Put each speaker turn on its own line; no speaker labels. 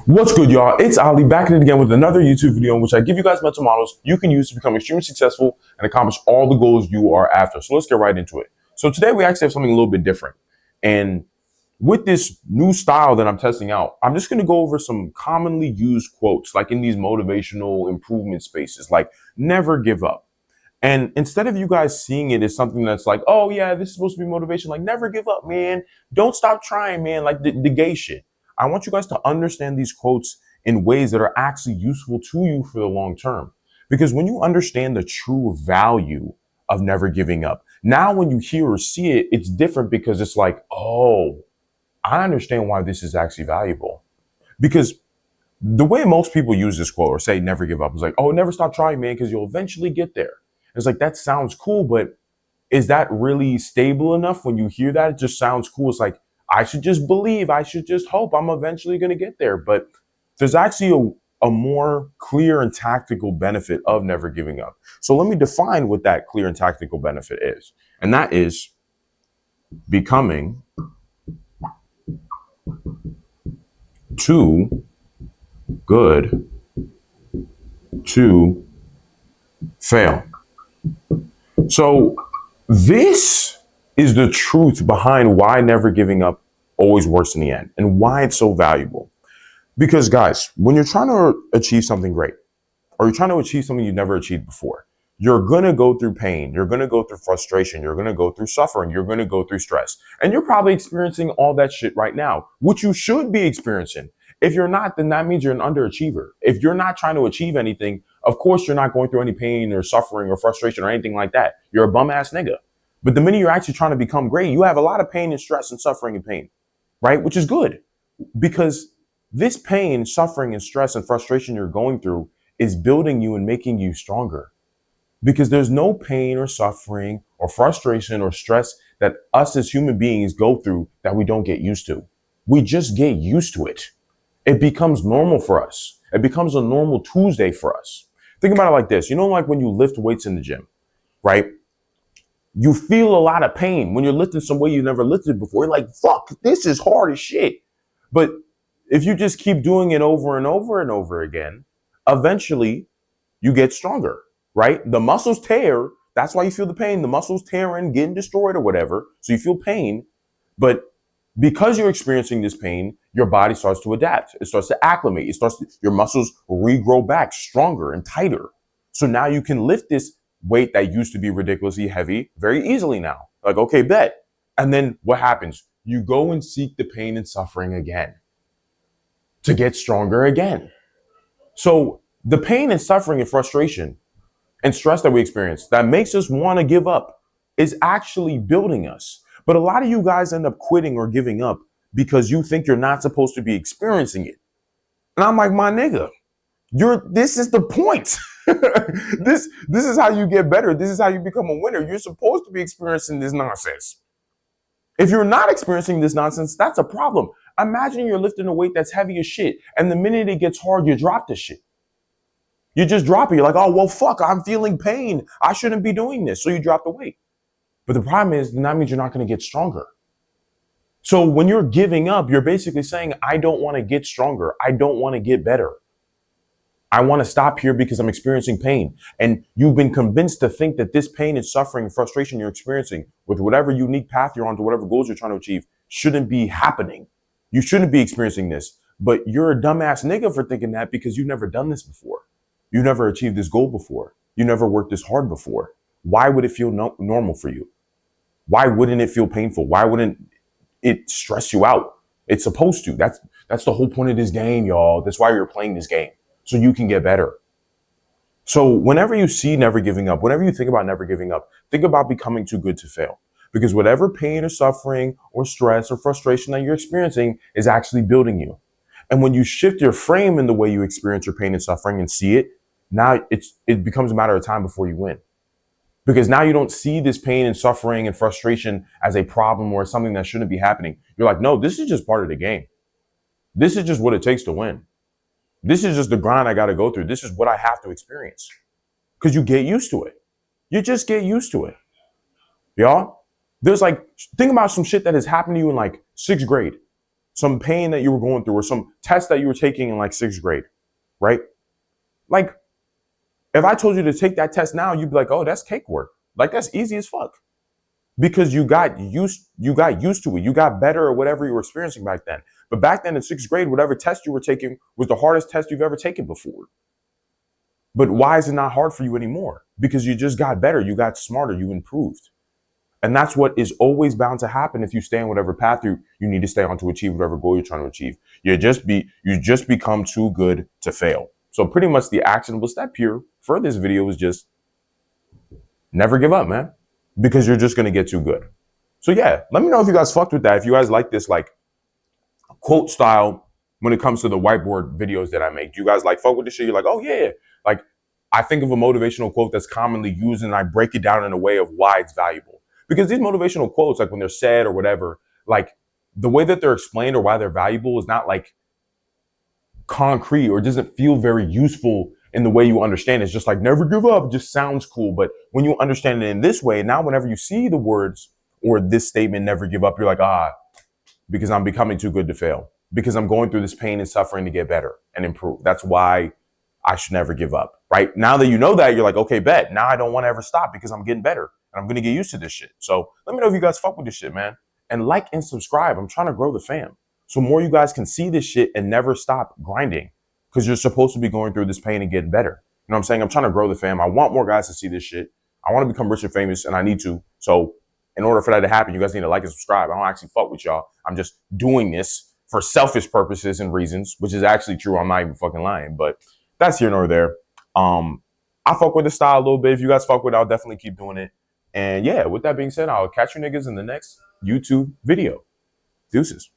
What's good, y'all? It's Ali back at it again with another YouTube video in which I give you guys mental models you can use to become extremely successful and accomplish all the goals you are after. So let's get right into it. So today we actually have something a little bit different. And with this new style that I'm testing out, I'm just going to go over some commonly used quotes, like in these motivational improvement spaces, like never give up. And instead of you guys seeing it as something that's like, oh yeah, this is supposed to be motivation, like never give up, man. Don't stop trying, man. Like the gay shit. I want you guys to understand these quotes in ways that are actually useful to you for the long term. Because when you understand the true value of never giving up, now when you hear or see it, it's different because it's like, oh, I understand why this is actually valuable. Because the way most people use this quote or say never give up is like, oh, never stop trying, man, because you'll eventually get there. It's like, that sounds cool, but is that really stable enough? When you hear that, it just sounds cool. It's like, I should just believe, I should just hope I'm eventually going to get there. But there's actually a more clear and tactical benefit of never giving up. So let me define what that clear and tactical benefit is. And that is becoming too good to fail. So this is the truth behind why never giving up always works in the end and why it's so valuable. Because guys, when you're trying to achieve something great or you're trying to achieve something you've never achieved before, you're going to go through pain. You're going to go through frustration. You're going to go through suffering. You're going to go through stress. And you're probably experiencing all that shit right now, which you should be experiencing. If you're not, then that means you're an underachiever. If you're not trying to achieve anything, of course, you're not going through any pain or suffering or frustration or anything like that. You're a bum ass nigga. But the minute you're actually trying to become great, you have a lot of pain and stress and suffering and pain, right? Which is good because this pain, suffering, and stress and frustration you're going through is building you and making you stronger. Because there's no pain or suffering or frustration or stress that us as human beings go through that we don't get used to. We just get used to it. It becomes normal for us. It becomes a normal Tuesday for us. Think about it like this. You know, like when you lift weights in the gym, right? You feel a lot of pain when you're lifting some weight you never lifted before. You're like, fuck, this is hard as shit. But if you just keep doing it over and over and over again, eventually you get stronger, right? The muscles tear. That's why you feel the pain. The muscles tearing, getting destroyed or whatever. So you feel pain. But because you're experiencing this pain, your body starts to adapt. It starts to acclimate. Your muscles regrow back stronger and tighter. So now you can lift this weight that used to be ridiculously heavy very easily now. Like, okay, bet. And then what happens? You go and seek the pain and suffering again to get stronger again. So the pain and suffering and frustration and stress that we experience that makes us want to give up is actually building us. But a lot of you guys end up quitting or giving up because you think you're not supposed to be experiencing it. And I'm like, my nigga, this is the point. This is how you get better. This is how you become a winner. You're supposed to be experiencing this nonsense. If you're not experiencing this nonsense, that's a problem. Imagine you're lifting a weight that's heavy as shit, and the minute it gets hard, you drop the shit. You just drop it. You're like, oh, well, fuck, I'm feeling pain. I shouldn't be doing this. So you drop the weight. But the problem is that means you're not going to get stronger. So when you're giving up, you're basically saying, I don't want to get stronger. I don't want to get better. I want to stop here because I'm experiencing pain. And you've been convinced to think that this pain and suffering and frustration you're experiencing with whatever unique path you're on to whatever goals you're trying to achieve shouldn't be happening. You shouldn't be experiencing this. But you're a dumbass nigga for thinking that because you've never done this before. You never achieved this goal before. You never worked this hard before. Why would it feel normal for you? Why wouldn't it feel painful? Why wouldn't it stress you out? It's supposed to. That's the whole point of this game, y'all. That's why you're playing this game, so you can get better. So whenever you see never giving up, whenever you think about never giving up, think about becoming too good to fail. Because whatever pain or suffering or stress or frustration that you're experiencing is actually building you. And when you shift your frame in the way you experience your pain and suffering and see it, now it becomes a matter of time before you win. Because now you don't see this pain and suffering and frustration as a problem or something that shouldn't be happening. You're like, no, this is just part of the game. This is just what it takes to win. This is just the grind I got to go through. This is what I have to experience. Because you get used to it. You just get used to it. Y'all, think about some shit that has happened to you in like 6th grade. some pain that you were going through, or some test that you were taking in like sixth grade, right? Like, if I told you to take that test now, you'd be like, oh, that's cake work. Like, that's easy as fuck. Because you got used to it. You got better at whatever you were experiencing back then. But back then in sixth grade, whatever test you were taking was the hardest test you've ever taken before. But why is it not hard for you anymore? Because you just got better, you got smarter, you improved. And that's what is always bound to happen if you stay on whatever path you need to stay on to achieve whatever goal you're trying to achieve. You just become too good to fail. So pretty much the actionable step here for this video is just never give up, man, because you're just gonna get too good. So yeah, let me know if you guys fucked with that. If you guys like this like quote style when it comes to the whiteboard videos that I make. Do you guys like fuck with this shit? You're like, oh yeah. Like, I think of a motivational quote that's commonly used and I break it down in a way of why it's valuable. Because these motivational quotes, like when they're said or whatever, like the way that they're explained or why they're valuable is not like concrete or doesn't feel very useful in the way you understand it. It's just like never give up. It just sounds cool. But when you understand it in this way, now whenever you see the words or this statement, never give up, you're like, because I'm becoming too good to fail. Because I'm going through this pain and suffering to get better and improve. That's why I should never give up, right? Now that you know that, you're like, okay, bet. Now I don't want to ever stop because I'm getting better and I'm going to get used to this shit. So let me know if you guys fuck with this shit, man. And like and subscribe. I'm trying to grow the fam. So more you guys can see this shit and never stop grinding because you're supposed to be going through this pain and getting better. You know what I'm saying? I'm trying to grow the fam. I want more guys to see this shit. I want to become rich and famous and I need to. So in order for that to happen, you guys need to like and subscribe. I don't actually fuck with y'all. I'm just doing this for selfish purposes and reasons, which is actually true. I'm not even fucking lying, but that's here nor there. I fuck with the style a little bit. If you guys fuck with it, I'll definitely keep doing it. And yeah, with that being said, I'll catch you niggas in the next YouTube video. Deuces.